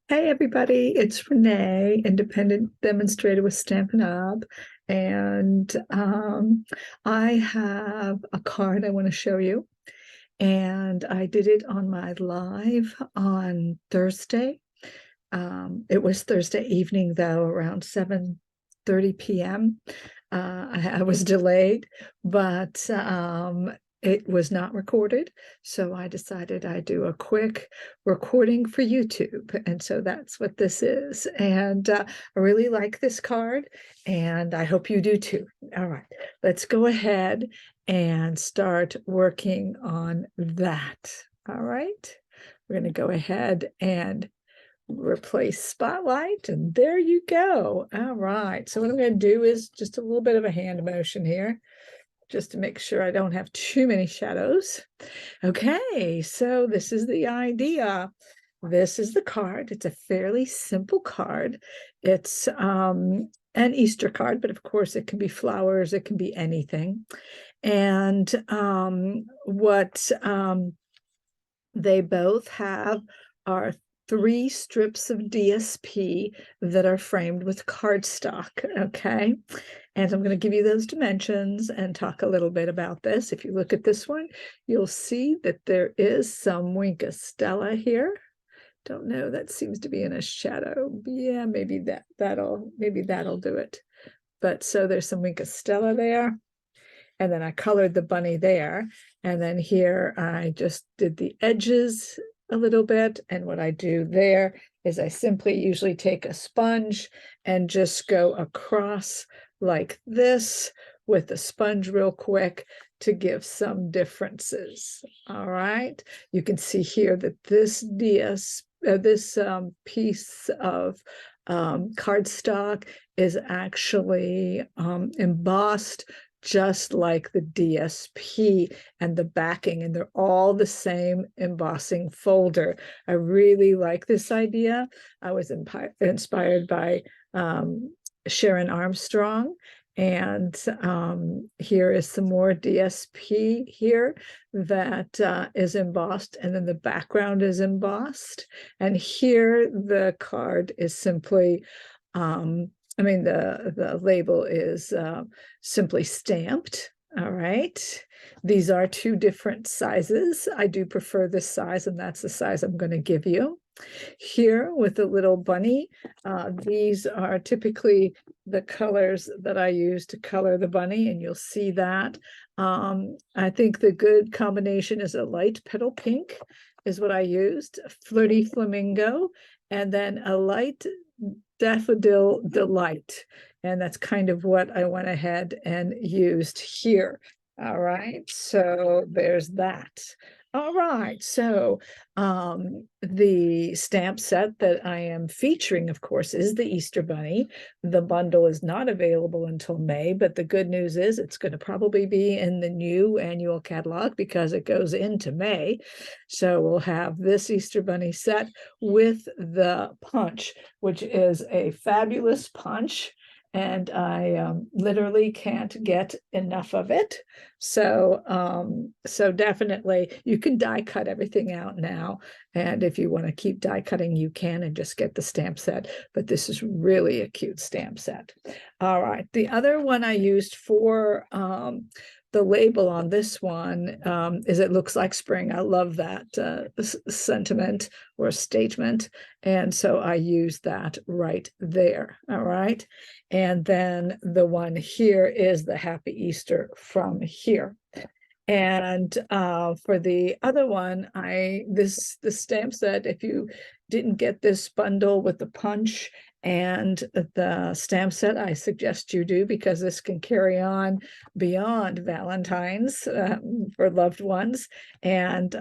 Hey everybody, it's Renee, independent demonstrator with Stampin' Up. And I have a card I want to show you. And I did it on my live on Thursday. It was Thursday evening, though, around 7:30 p.m. I was delayed, but it was not recorded. So I decided I'd do a quick recording for YouTube. And so that's what this is. And I really like this card, and I hope you do too. All right, let's go ahead and start working on that. All right, we're going to go ahead and replace spotlight, and there you go. All right, so what I'm going to do is just a little bit of a hand motion here just to make sure I don't have too many shadows. Okay, so this is the idea. This is the card. It's a fairly simple card. It's an Easter card, but of course it can be flowers, it can be anything. And what they both have are 3 strips of DSP that are framed with cardstock, okay? And I'm going to give you those dimensions and talk a little bit about this. If you look at this one, you'll see that there is some Wink Stella here. Don't know, that seems to be in a shadow. Yeah, maybe that'll do it. But so there's some Wink Stella there. And then I colored the bunny there. And then here I just did the edges a little bit. And what I do there is I simply usually take a sponge and just go across like this with the sponge real quick to give some differences. All right. You can see here that this piece of cardstock is actually embossed just like the DSP and the backing, and they're all the same embossing folder. I really like this idea. I was inspired by Sharon Armstrong, and here is some more DSP here that is embossed, and then the background is embossed. And here the card is simply the label is simply stamped. All right. These are 2 different sizes. I do prefer this size, and that's the size I'm going to give you. Here with the little bunny, these are typically the colors that I use to color the bunny, and you'll see that. I think the good combination is a light petal pink is what I used, flirty flamingo, and then a light daffodil delight. And that's kind of what I went ahead and used here. All right, so there's that. All right, so the stamp set that I am featuring, of course, is the Easter Bunny. The bundle is not available until May, but the good news is it's going to probably be in the new annual catalog because it goes into May. So we'll have this Easter Bunny set with the punch, which is a fabulous punch. And I literally can't get enough of it. So, so definitely you can die cut everything out now. And if you want to keep die cutting, you can and just get the stamp set. But this is really a cute stamp set. All right. The other one I used for the label on this one is it looks like spring. I love that sentiment or statement. And so I use that right there. All right. And then the one here is the Happy Easter from here. And for the other one, the stamp set, if you didn't get this bundle with the punch and the stamp set, I suggest you do, because this can carry on beyond Valentine's for loved ones. And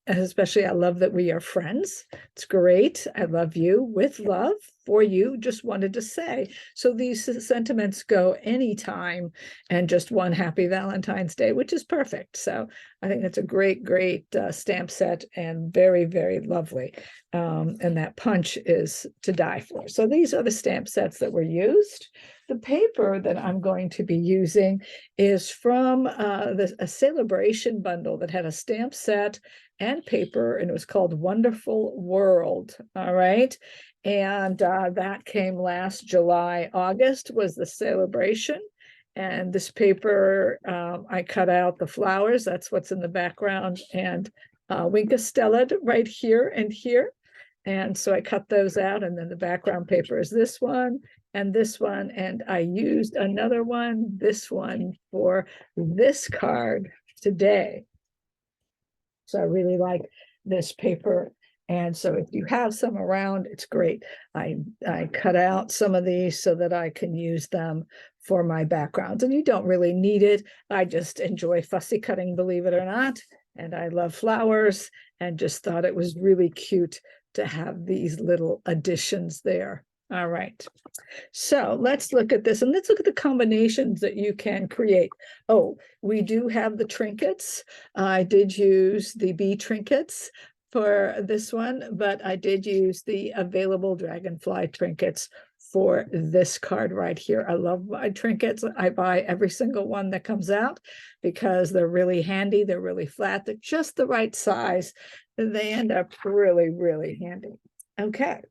especially, I love that we are friends. It's great. I love you with love for you. Just wanted to say. So these sentiments go anytime, and just one happy Valentine's Day, which is perfect. So I think that's a great, great stamp set, and very, very lovely. And that punch is to die for. So these are the stamp sets that were used. The paper that I'm going to be using is from a celebration bundle that had a stamp set and paper, and it was called Wonderful World. All right. And that came last July. August was the celebration. And this paper, I cut out the flowers. That's what's in the background. And Winka Stella right here and here. And so I cut those out. And then the background paper is this one and this one. And I used another one, this one, for this card today. So I really like this paper. And so if you have some around, it's great. I cut out some of these so that I can use them for my backgrounds. And you don't really need it. I just enjoy fussy cutting, believe it or not. And I love flowers and just thought it was really cute to have these little additions there. All right. So let's look at this and let's look at the combinations that you can create. Oh, we do have the trinkets. I did use the bee trinkets for this one, but I did use the available dragonfly trinkets for this card right here. I love my trinkets. I buy every single one that comes out because they're really handy. They're really flat. They're just the right size. They end up really, really handy. Okay,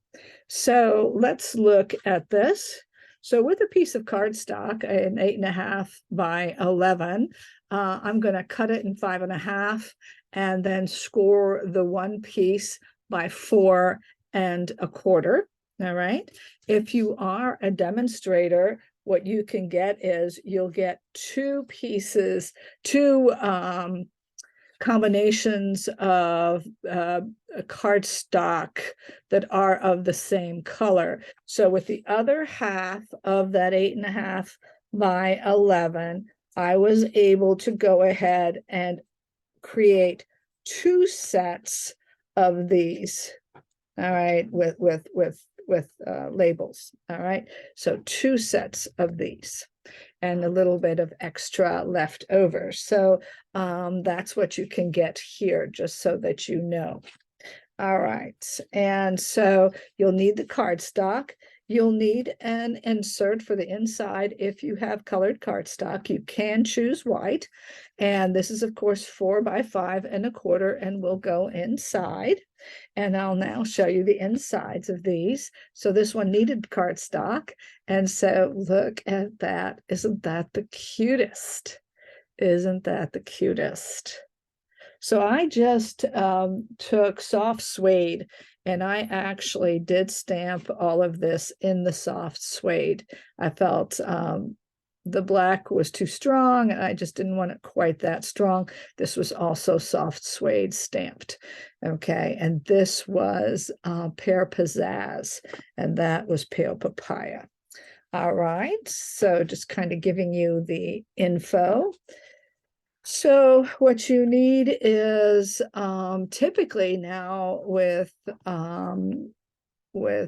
so let's look at this. So with a piece of cardstock, an 8.5 by 11, I'm going to cut it in 5.5 and then score the one piece by 4 1/4. All right. If you are a demonstrator, what you can get is you'll get two pieces, two combinations of cardstock that are of the same color. So with the other half of that 8.5 by 11, I was able to go ahead and create 2 sets of these. All right, with labels. All right, so 2 sets of these and a little bit of extra left over. So that's what you can get here, just so that you know. All right, and so you'll need the cardstock. You'll need an insert for the inside. If you have colored cardstock, you can choose white. And this is, of course, 4 by 5 1/4 and will go inside. And I'll now show you the insides of these. So this one needed cardstock. And so look at that. Isn't that the cutest? Isn't that the cutest? So I just took soft suede and I actually did stamp all of this in the soft suede. I felt the black was too strong and I just didn't want it quite that strong. This was also soft suede stamped. Okay, and this was Pear Pizzazz, and that was Pale Papaya. All right, so just kind of giving you the info. So what you need is typically now with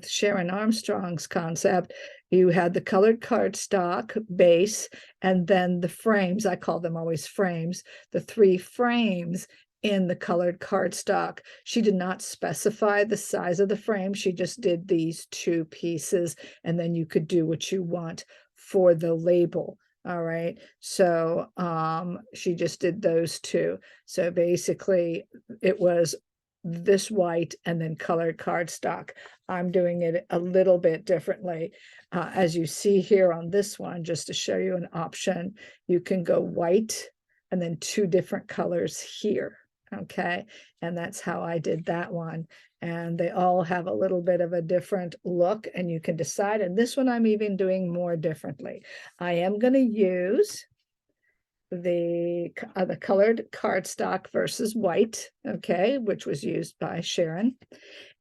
Sharon Armstrong's concept, you had the colored cardstock base and then the frames, I call them always frames, the 3 frames in the colored cardstock. She did not specify the size of the frame. She just did these 2 pieces, and then you could do what you want for the label. All right, so she just did those 2. So basically it was this white and then colored cardstock. I'm doing it a little bit differently. As you see here on this one, just to show you an option, you can go white and then 2 different colors here. Okay, and that's how I did that one. And they all have a little bit of a different look, and you can decide. And this one I'm even doing more differently. I am going to use the colored cardstock versus white, okay, which was used by Sharon.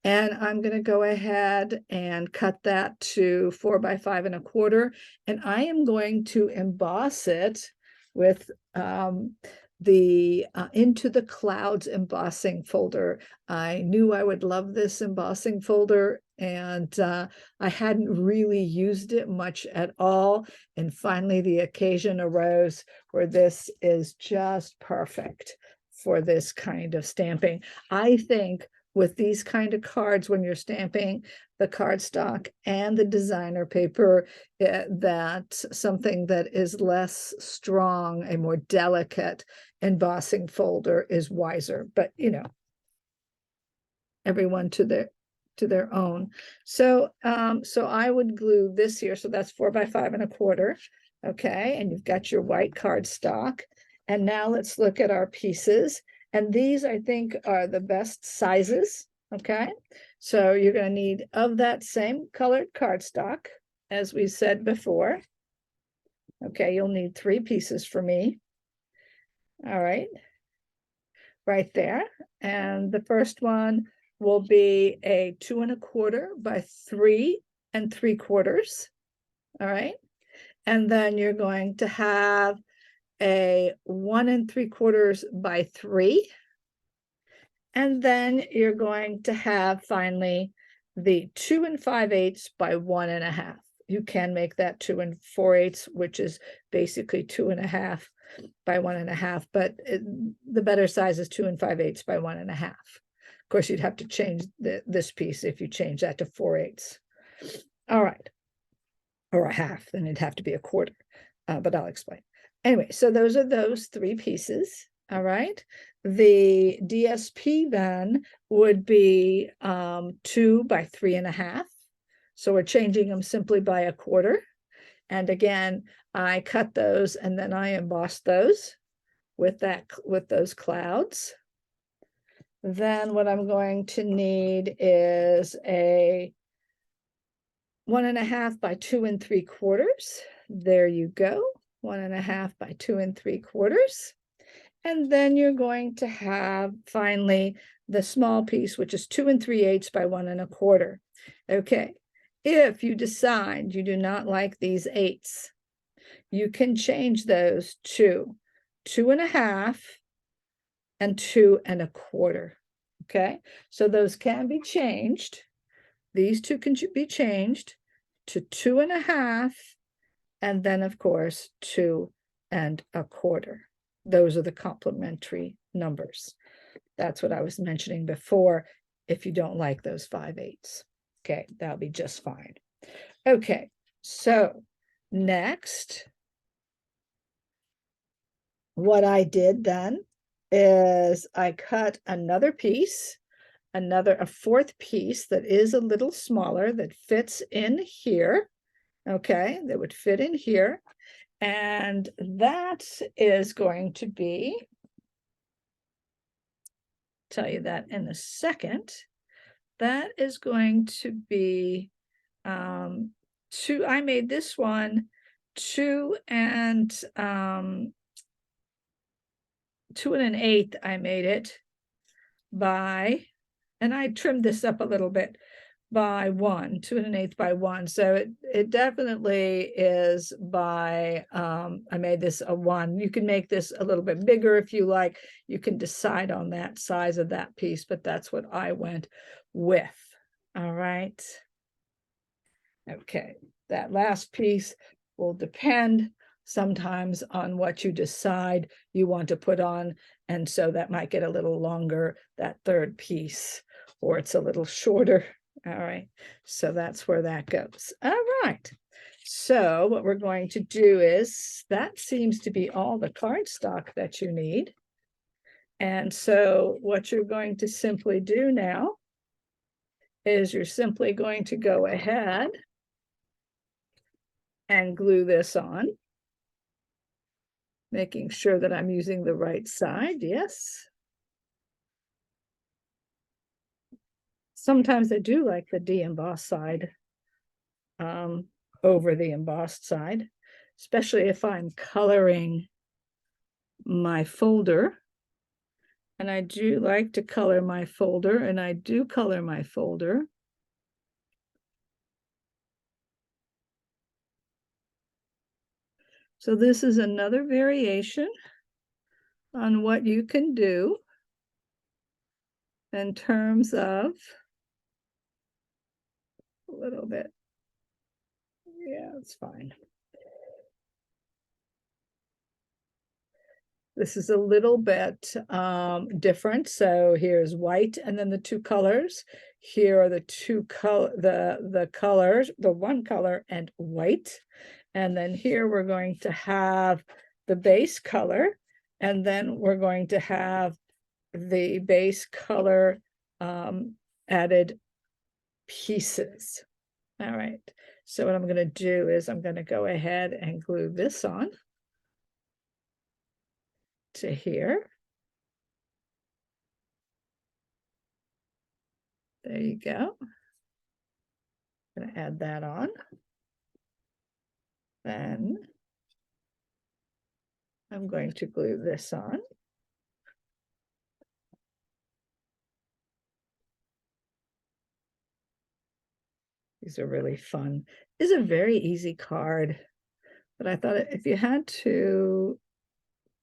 And I'm going to go ahead and cut that to 4 by 5 1/4. And I am going to emboss it with the Into the Clouds embossing folder. I knew I would love this embossing folder, and I hadn't really used it much at all. And finally, the occasion arose where this is just perfect for this kind of stamping. I think with these kind of cards, when you're stamping the cardstock and the designer paper, that something that is less strong, a more delicate embossing folder is wiser. But, you know, everyone to their own. So so I would glue this here. So that's 4 by 5 1/4. Okay, and you've got your white cardstock. And now let's look at our pieces. And these, I think, are the best sizes. Okay, so you're going to need of that same colored cardstock, as we said before. Okay, you'll need 3 pieces for me. All right, right there. And the first one will be a 2 1/4 by 3 3/4. All right, and then you're going to have a 1 3/4 by 3. And then you're going to have finally the 2 5/8 by 1 1/2. You can make that 2 4/8, which is basically 2 1/2 by 1 1/2, but the better size is 2 5/8 by 1 1/2. Of course, you'd have to change this piece if you change that to 4/8. All right, or a half, then it'd have to be a quarter, but I'll explain. Anyway, so those are those 3 pieces. All right, the DSP then would be 2 by 3 1/2. So we're changing them simply by a quarter. And again, I cut those and then I embossed those with those clouds. Then what I'm going to need is a 1 1/2 by 2 3/4. There you go, 1 1/2 by 2 3/4. And then you're going to have finally the small piece, which is 2 3/8 by 1 1/4. Okay, if you decide you do not like these 8s, you can change those to 2 1/2 and 2 1/4. Okay, so those can be changed. These two can be changed to 2 1/2, and then of course 2 1/4. Those are the complementary numbers. That's what I was mentioning before. If you don't like those 5/8, okay, that'll be just fine. Okay, so next, what I did then is I cut another piece, a 4th piece that is a little smaller, that fits in here. Okay, that would fit in here. And that is going to be, tell you that in a second, that is going to be 2, I made this one 2 1/8. I made it by, and I trimmed this up a little bit, by 1, 2 1/8 by 1. So it definitely is by, I made this a 1. You can make this a little bit bigger if you like. You can decide on that size of that piece, but that's what I went with. All right. Okay, that last piece will depend sometimes on what you decide you want to put on. And so that might get a little longer, that 3rd piece, or it's a little shorter. All right, so that's where that goes. All right, so what we're going to do is, that seems to be all the cardstock that you need. And so what you're going to simply do now is you're simply going to go ahead and glue this on, making sure that I'm using the right side. Yes. Sometimes I do like the de-embossed side over the embossed side, especially if I'm coloring my folder. And I do like to color my folder, and I do color my folder. So this is another variation on what you can do in terms of a little bit. Yeah, it's fine. This is a little bit different. So here's white, and then the 2 colors. Here are the 2 color, the colors, the 1 color and white. And then here we're going to have the base color, and then we're going to have the base color added pieces. All right, so what I'm going to do is I'm going to go ahead and glue this on to here. There you go. I'm going to add that on. Then I'm going to glue this on. These are really fun. It's a very easy card, but I thought if you had to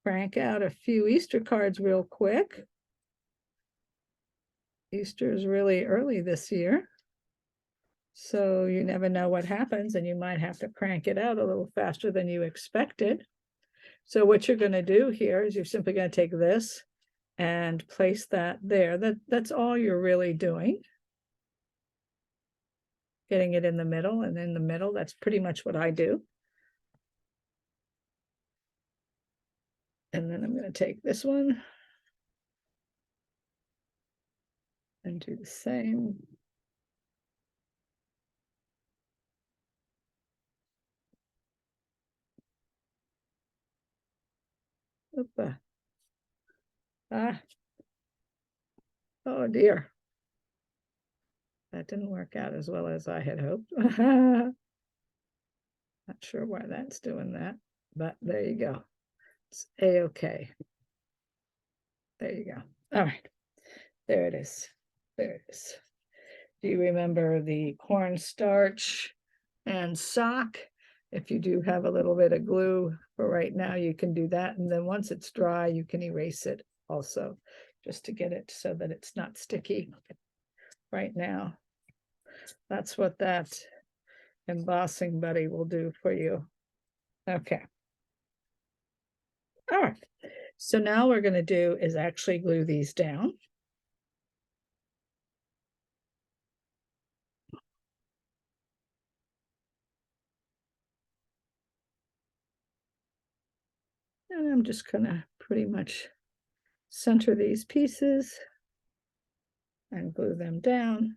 crank out a few Easter cards real quick, Easter is really early this year, so you never know what happens, and you might have to crank it out a little faster than you expected. So what you're going to do here is you're simply going to take this and place that there. That's all you're really doing. Getting it in the middle, and in the middle, that's pretty much what I do. And then I'm going to take this one and do the same. Oopa. Ah. Oh dear. That didn't work out as well as I had hoped. Not sure why that's doing that, but there you go. It's a-okay. There you go. All right. There it is. There it is. Do you remember the cornstarch and sock? If you do have a little bit of glue for right now, you can do that. And then once it's dry, you can erase it also, just to get it so that it's not sticky right now. That's what that embossing buddy will do for you. Okay. All right. So now what we're going to do is actually glue these down. And I'm just going to pretty much center these pieces and glue them down.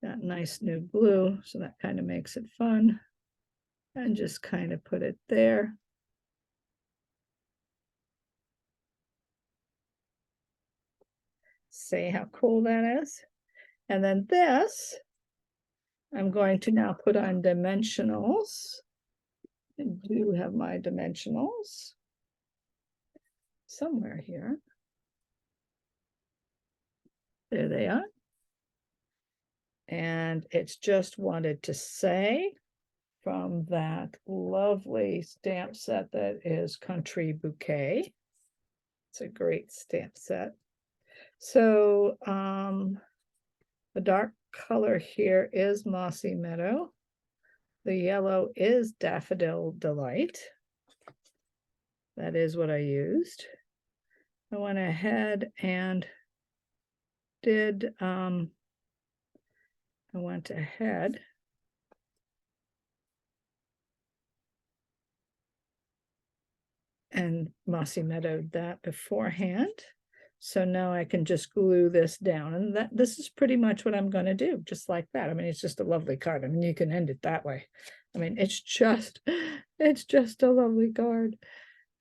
Got nice new glue, so that kind of makes it fun. And just kind of put it there. See how cool that is? And then this, I'm going to now put on dimensionals. I do have my dimensionals somewhere here. There they are. And it's just wanted to say from that lovely stamp set that is Country Bouquet. It's a great stamp set. So the dark color here is Mossy Meadow. The yellow is Daffodil Delight. That is what I used. I went ahead and did, I went ahead and Mossy Meadowed that beforehand. So now I can just glue this down, and this is pretty much what I'm going to do, just like that. I mean, it's just a lovely card. I mean, you can end it that way. I mean, it's just a lovely card.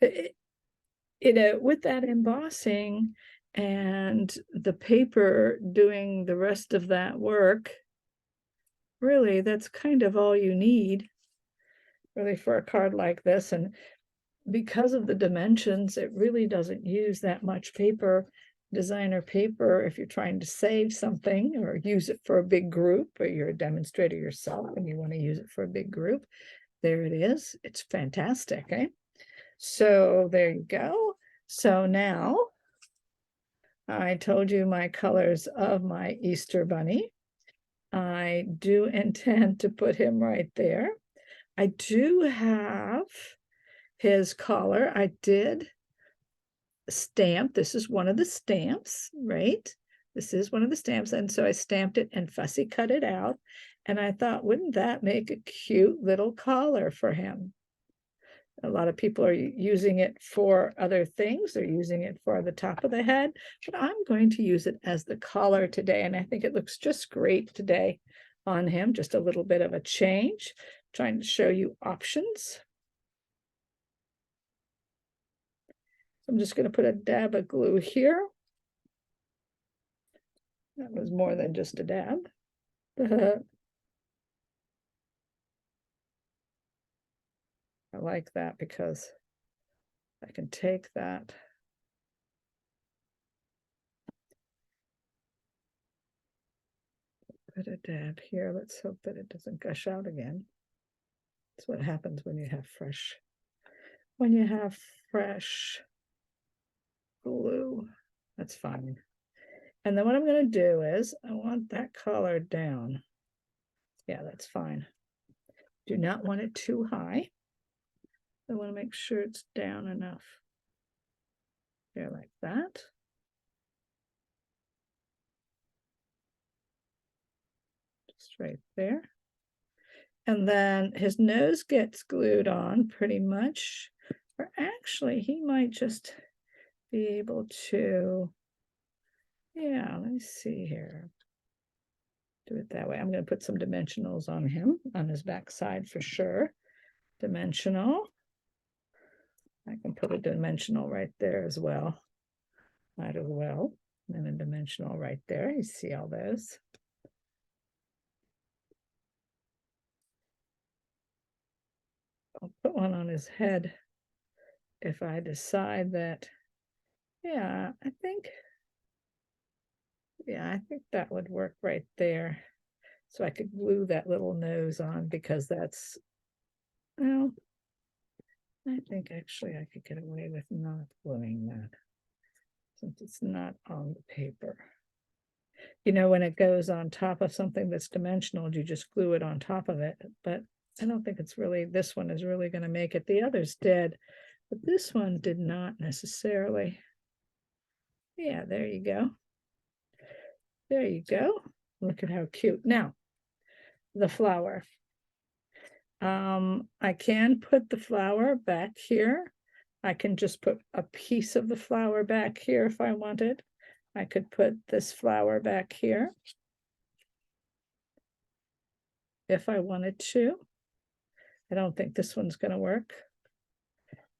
You know, with that embossing and the paper doing the rest of that work, really, that's kind of all you need, really, for a card like this. And because of the dimensions, it really doesn't use that much paper, designer paper, if you're trying to save something or use it for a big group, or you're a demonstrator yourself and you want to use it for a big group. There it is. It's fantastic, eh? So there you go. So now I told you my colors of my Easter bunny. I do intend to put him right there. I do have his collar. I did stamp. This is one of the stamps, right? This is one of the stamps. And so I stamped it and fussy cut it out. And I thought, wouldn't that make a cute little collar for him? A lot of people are using it for other things. They're using it for the top of the head, but I'm going to use it as the collar today. And I think it looks just great today on him. Just a little bit of a change. Trying to show you options. I'm just going to put a dab of glue here. That was more than just a dab. I like that because I can take that. Put a dab here. Let's hope that it doesn't gush out again. That's what happens when you have fresh glue. That's fine. And then what I'm going to do is I want that color down. Yeah, that's fine. Do not want it too high. I want to make sure it's down enough. There, like that. Just right there. And then his nose gets glued on pretty much. Or actually, he might just be able to, yeah, let me see here. Do it that way. I'm going to put some dimensionals on him, on his back side for sure. Dimensional. I can put a dimensional right there as well. Might as well. And a dimensional right there. You see all those. I'll put one on his head if I decide that, yeah, I think that would work right there. So I could glue that little nose on because that's, well, I think actually I could get away with not gluing that since it's not on the paper. You know, when it goes on top of something that's dimensional, you just glue it on top of it. But I don't think it's really, this one is really going to make it. The others did, but this one did not necessarily. Yeah, there you go. There you go. Look at how cute. Now, the flower. I can put the flower back here. I can just put a piece of the flower back here if I wanted. I could put this flower back here if I wanted to. I don't think this one's going to work.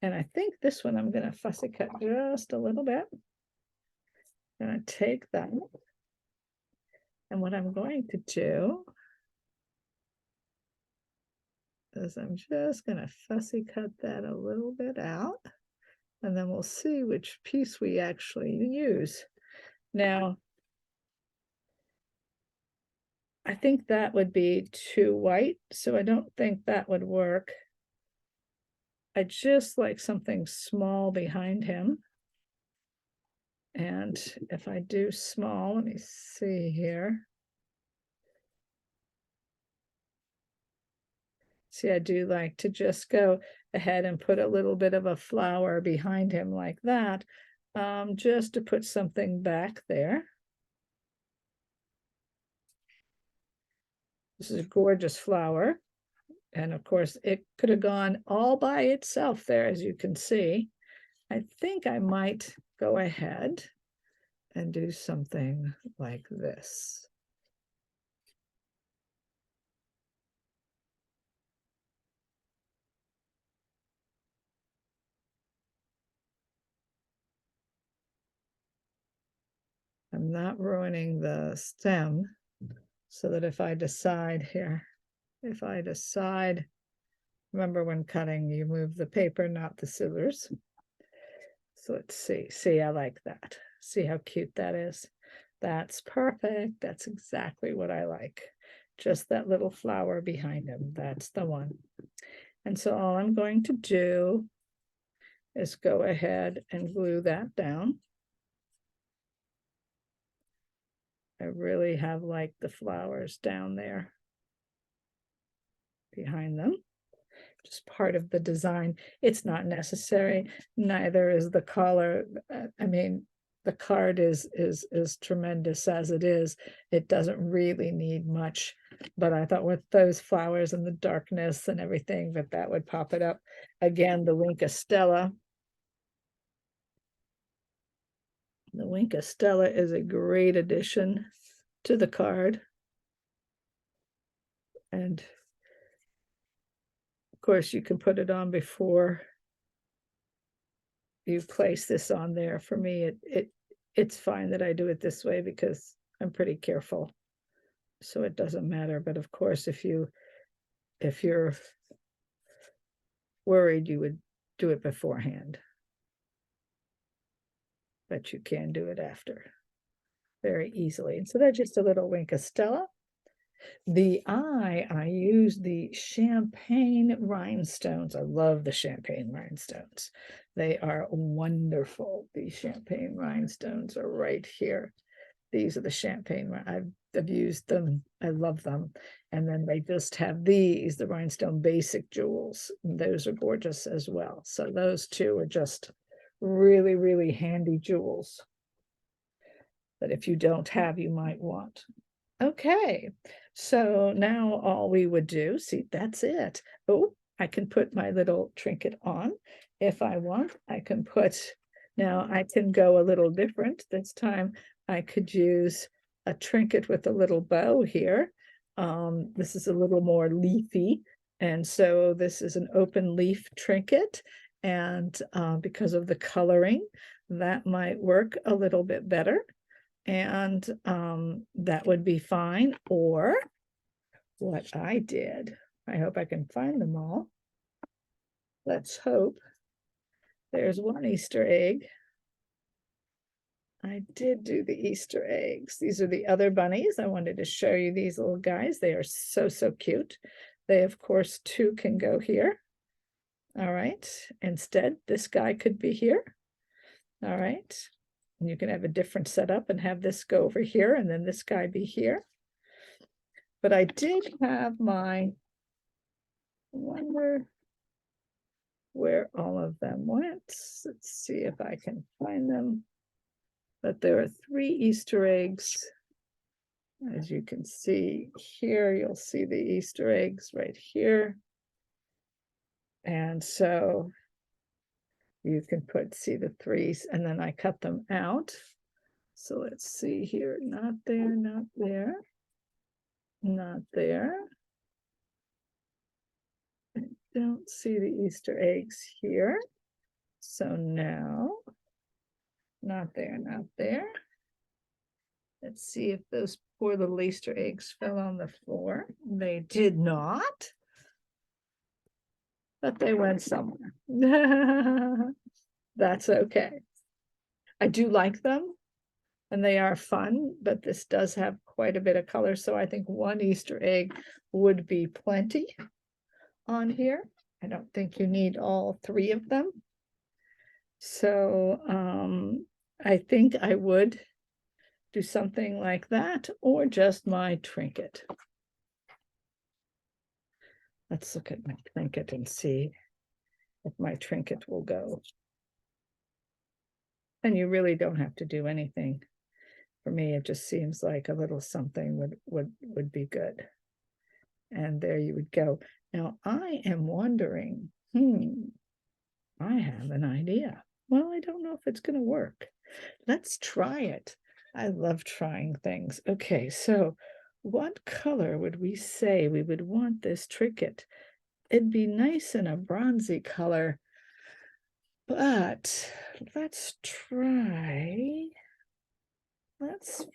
And I think this one I'm going to fussy cut just a little bit. I'm going to take that. And what I'm going to do is I'm just going to fussy cut that a little bit out. And then we'll see which piece we actually use. Now, I think that would be too white, so I don't think that would work. I just like something small behind him. And if I do small, let me see here. See, I do like to just go ahead and put a little bit of a flower behind him like that, just to put something back there. This is a gorgeous flower. And of course, it could have gone all by itself there, as you can see. I think I might go ahead and do something like this. I'm not ruining the stem, so that if I decide here, remember when cutting, you move the paper, not the scissors. So let's see. See, I like that. See how cute that is? That's perfect. That's exactly what I like. Just that little flower behind him. That's the one. And so all I'm going to do is go ahead and glue that down. I really have liked the flowers down there behind them. Just part of the design. It's not necessary. Neither is the collar. I mean, the card is tremendous as it is. It doesn't really need much, but I thought with those flowers and the darkness and everything that would pop it up. Again, the Winka Stella. The Winka Stella is a great addition to the card. And of course you can put it on before you place this on there. For me, it's fine that I do it this way because I'm pretty careful, so it doesn't matter. But of course, if you're worried, you would do it beforehand, but you can do it after very easily. And so that's just a little Winka Stella. The eye, I use the champagne rhinestones. I love the champagne rhinestones. They are wonderful. These champagne rhinestones are right here. These are the champagne. I've used them. I love them. And then they just have these, the rhinestone basic jewels. Those are gorgeous as well. So those two are just really, really handy jewels that if you don't have, you might want. Okay, so now all we would do, see, that's it. Oh, I can put my little trinket on if I want. I can put, now I can go a little different. This time I could use a trinket with a little bow here. This is a little more leafy. And so this is an open leaf trinket. And because of the coloring, that might work a little bit better. And that would be fine. Or what I did, I hope I can find them all. Let's hope. There's one Easter egg. I did do the Easter eggs. These are the other bunnies. I wanted to show you these little guys. They are so, so cute. They, of course, too can go here. All right. Instead, this guy could be here. All right. And you can have a different setup and have this go over here and then this guy be here. But I did have my, I wonder where all of them went. Let's see if I can find them. But there are 3 Easter eggs. As you can see here, you'll see the Easter eggs right here. And so you can put, see the 3s, and then I cut them out. So let's see here, not there, not there, not there. I don't see the Easter eggs here. So now, not there, not there. Let's see if those poor little Easter eggs fell on the floor. They did not, but they went somewhere. That's okay. I do like them and they are fun, but this does have quite a bit of color. So I think 1 Easter egg would be plenty on here. I don't think you need all 3 of them. So I think I would do something like that, or just my trinket. Let's look at my trinket and see if my trinket will go. And you really don't have to do anything. For me, it just seems like a little something would be good. And there you would go. Now I am wondering, I have an idea. Well, I don't know if it's going to work. Let's try it. I love trying things. Okay, so what color would we say we would want this trinket? It'd be nice in a bronzy color, but let's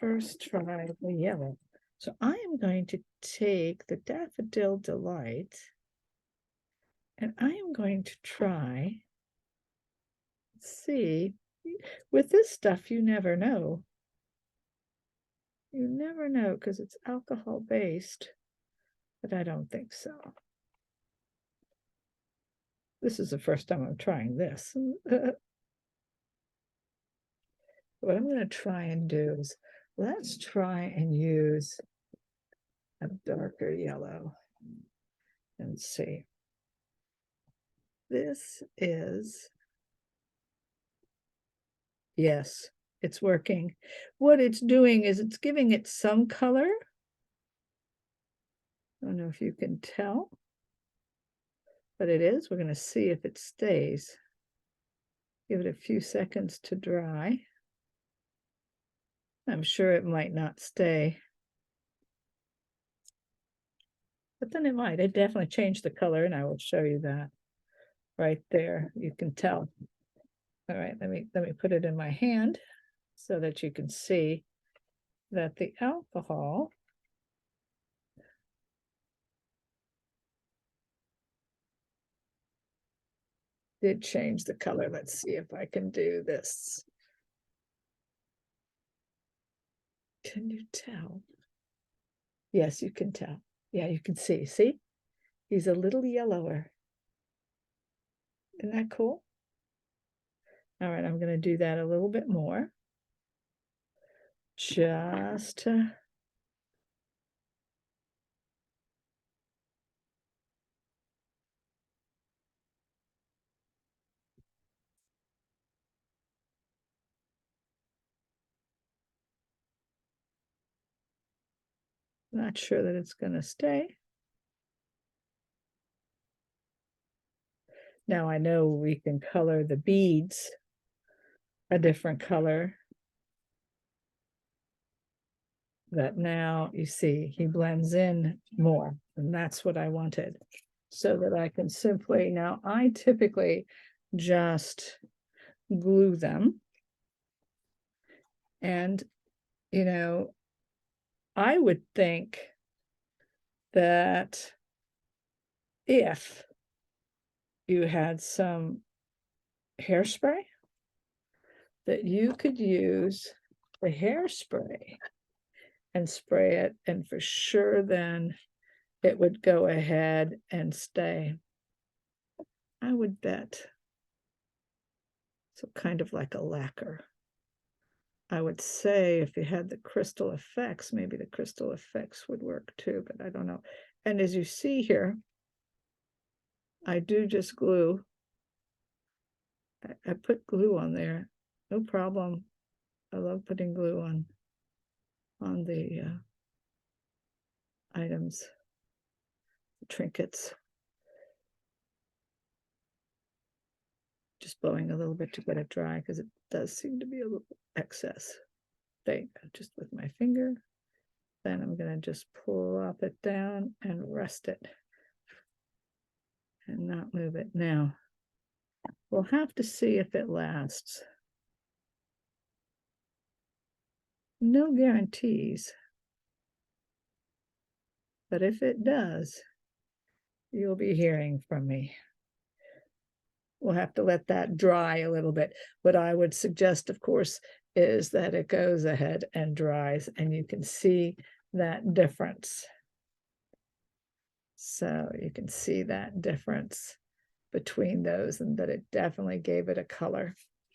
first try the yellow. So I am going to take the Daffodil Delight and I am going to try, see, with this stuff, you never know. You never know because it's alcohol based, but I don't think so. This is the first time I'm trying this. What I'm going to try and do is, let's try and use a darker yellow and see. This is, yes, it's working. What it's doing is it's giving it some color. I don't know if you can tell, but it is. We're going to see if it stays. Give it a few seconds to dry. I'm sure it might not stay, but then it might. It definitely changed the color, and I will show you that right there. You can tell. All right, let me put it in my hand so that you can see that the alcohol did change the color. Let's see if I can do this. Can you tell? Yes, you can tell. Yeah, you can see. See? He's a little yellower. Isn't that cool? All right, I'm going to do that a little bit more. Just to... Not sure that it's going to stay. Now I know we can color the beads a different color. That now you see he blends in more, and that's what I wanted, so that I can simply, now I typically just glue them. And, you know, I would think that if you had some hairspray, that you could use the hairspray and spray it, and for sure then it would go ahead and stay. I would bet. So kind of like a lacquer. I would say if you had the crystal effects, maybe the crystal effects would work too, but I don't know. And as you see here, I do just glue. I put glue on there, no problem. I love putting glue on the items, the trinkets. Just blowing a little bit to get it dry because it does seem to be a little excess. There you go, just with my finger. Then I'm going to just plop it down and rest it and not move it. Now, we'll have to see if it lasts. No guarantees. But if it does, you'll be hearing from me. We'll have to let that dry a little bit. What I would suggest, of course, is that it goes ahead and dries, and you can see that difference. So you can see that difference between those, and that it definitely gave it a color.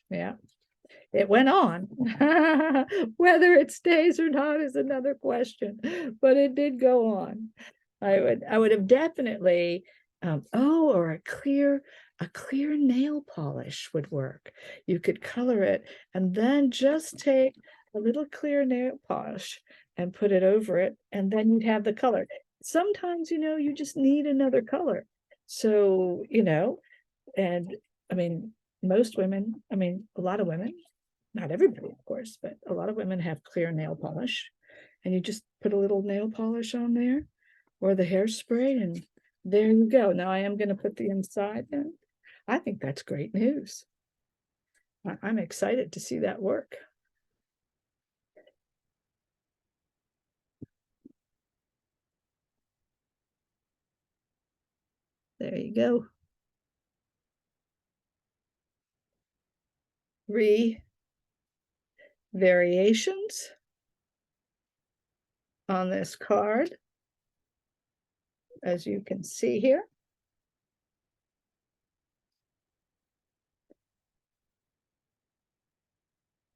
Yeah, it went on. Whether it stays or not is another question, but it did go on. I would have definitely, or a clear nail polish would work. You could color it and then just take a little clear nail polish and put it over it, and then you'd have the color. Sometimes, you know, you just need another color. So, you know, and I mean, most women, I mean, a lot of women, not everybody, of course, but a lot of women have clear nail polish, and you just put a little nail polish on there or the hairspray, and there you go. Now I am going to put the inside in. I think that's great news. I'm excited to see that work. There you go. 3 variations on this card, as you can see here.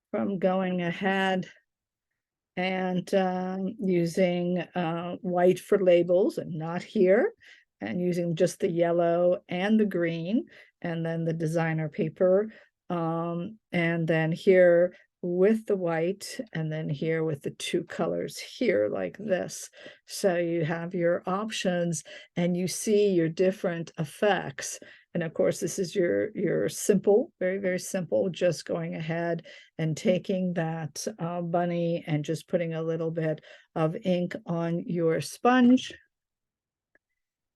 From going ahead and using white for labels and not here, and using just the yellow and the green, and then the designer paper. And then here with the white, and then here with the two colors here like this. So you have your options and you see your different effects. And of course, this is your simple, very, very simple, just going ahead and taking that bunny and just putting a little bit of ink on your sponge.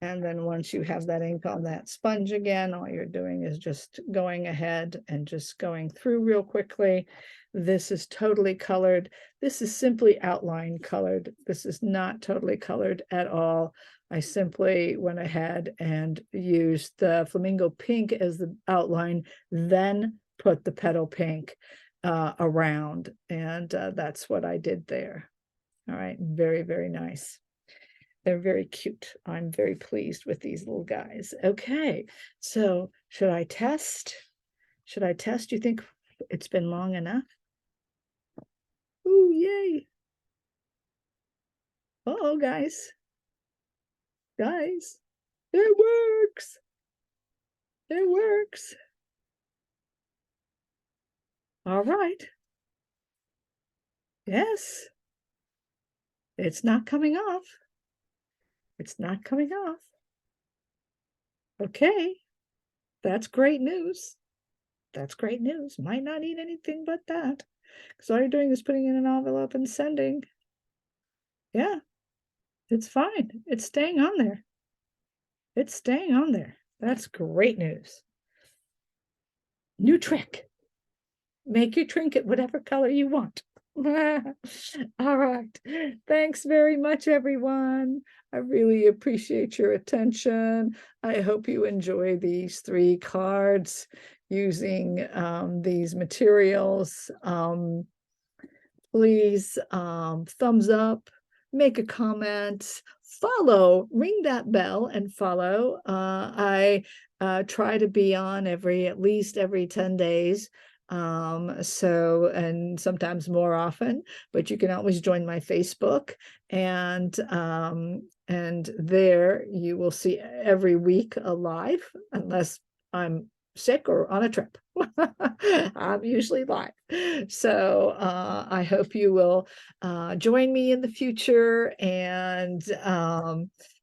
And then once you have that ink on that sponge again, all you're doing is just going ahead and just going through real quickly. This is totally colored. This is simply outline colored. This is not totally colored at all. I simply went ahead and used the flamingo pink as the outline, then put the petal pink around. And that's what I did there. All right, very, very nice. They're very cute. I'm very pleased with these little guys. Okay, so should I test? Should I test? You think it's been long enough? Ooh, yay. Uh-oh, guys. Guys, it works. It works. All right. Yes. It's not coming off. It's not coming off. Okay. That's great news. That's great news. Might not need anything but that. Because all you're doing is putting in an envelope and sending. Yeah, it's fine. It's staying on there. It's staying on there. That's great news. New trick. Make your trinket whatever color you want. All right. Thanks very much, everyone. I really appreciate your attention. I hope you enjoy these 3 cards using these materials. Please thumbs up, make a comment, follow, ring that bell and follow. I try to be on at least every 10 days. And sometimes more often, but you can always join my Facebook, and there you will see every week live, unless I'm sick or on a trip. I'm usually live. So I hope you will join me in the future and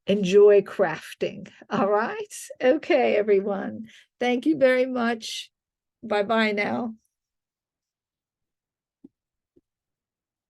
enjoy crafting. All right. Okay, everyone. Thank you very much. Bye-bye now.